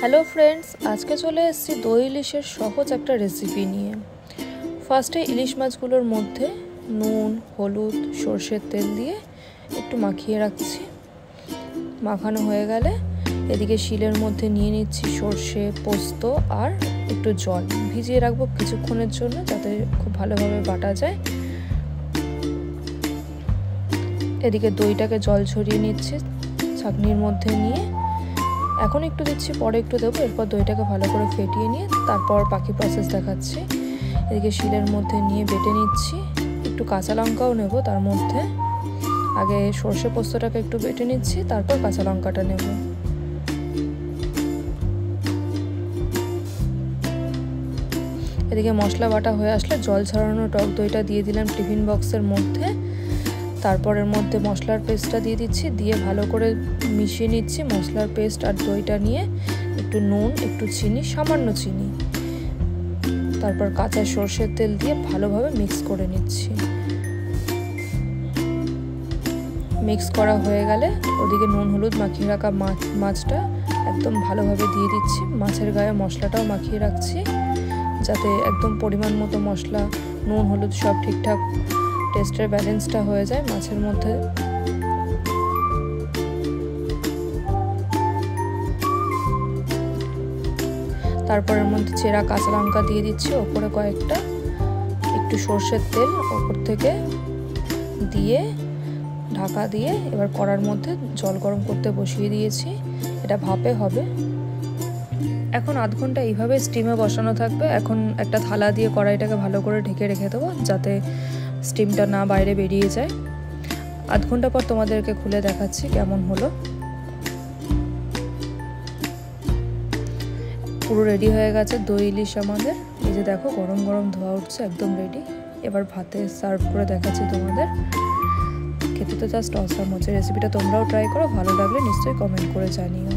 Hello friends, আজকে চলে এসেছি দই ইলিশের সহজ একটা রেসিপি নিয়ে। ফার্স্টে ইলিশ মাছগুলোর মধ্যে নুন, হলুদ, সর্ষের তেল দিয়ে একটু মাখিয়ে রাখছি। মাখানো হয়ে গেলে এদিকে শিলের মধ্যে নিয়ে নিচ্ছি সর্ষে, পোস্ত আর একটু জল, ভিজিয়ে রাখবো কিছুক্ষণের জন্য যাতে খুব ভালোভাবে বাটা যায়। এদিকে দইটাকে জল ছড়িয়ে নিচ্ছি ছাঁকনির মধ্যে নিয়ে। এখন একটু দিচ্ছি, পরে একটু দেবো, এরপর দইটাকে ভালো করে ফেটিয়ে নিয়ে তারপর বাকি প্রসেস দেখাচ্ছি। এদিকে শিলের মধ্যে নিয়ে বেটে নিচ্ছি। একটু কাঁচা লঙ্কাও নেব তার মধ্যে। আগে সর্ষে পোস্তটাকে একটু বেটে নিচ্ছি, তারপর কাঁচা লঙ্কাটা নেব। এদিকে মশলা বাটা হয়ে আসলে জল ছড়ানো টক দইটা দিয়ে দিলাম টিফিন বক্সের মধ্যে। তারপর এর মধ্যে মশলার পেস্টটা দিয়ে দিচ্ছি, দিয়ে ভালো করে মিশিয়ে নিচ্ছি মশলার পেস্ট আর দইটা নিয়ে। একটু নুন, একটু চিনি, সামান্য চিনি, তারপর কাঁচা সর্ষের তেল দিয়ে ভালোভাবে মিক্স করে নিচ্ছি। মিক্স করা হয়ে গেলে ওদিকে নুন হলুদ মাখিয়ে রাখা মাছটা একদম ভালোভাবে দিয়ে দিচ্ছি। মাছের গায়ে মশলাটাও মাখিয়ে রাখছি যাতে একদম পরিমাণ মতো মশলা, নুন হলুদ সব ঠিকঠাক টেস্টের ব্যালেন্সটা হয়ে যায় মাছের মধ্যে। তারপরের মধ্যে চেরা কাঁচা লঙ্কা দিয়ে দিচ্ছি, ওপরে কয়েকটা, একটু সর্ষের তেল ওপর থেকে দিয়ে ঢাকা দিয়ে এবার কড়ার মধ্যে জল গরম করতে বসিয়ে দিয়েছি। এটা ভাপে হবে। এখন আধ ঘন্টা এইভাবে স্টিমে বসানো থাকবে। এখন একটা থালা দিয়ে কড়াইটাকে ভালো করে ঢেকে রেখে দেবো যাতে স্টিমটা না বাইরে বেরিয়ে যায়। আধ ঘন্টা পর তোমাদেরকে খুলে দেখাচ্ছি কেমন হলো। পুরো রেডি হয়ে গেছে দই ইলিশ আমাদের। এই যে দেখো গরম গরম ধোয়া উঠছে, একদম রেডি। এবার ভাতে সার্ভ করে দেখাচ্ছি তোমাদের। খেতে তো জাস্ট অসাম হচ্ছে। রেসিপিটা তোমরাও ট্রাই করো, ভালো লাগলে নিশ্চয়ই কমেন্ট করে জানিও।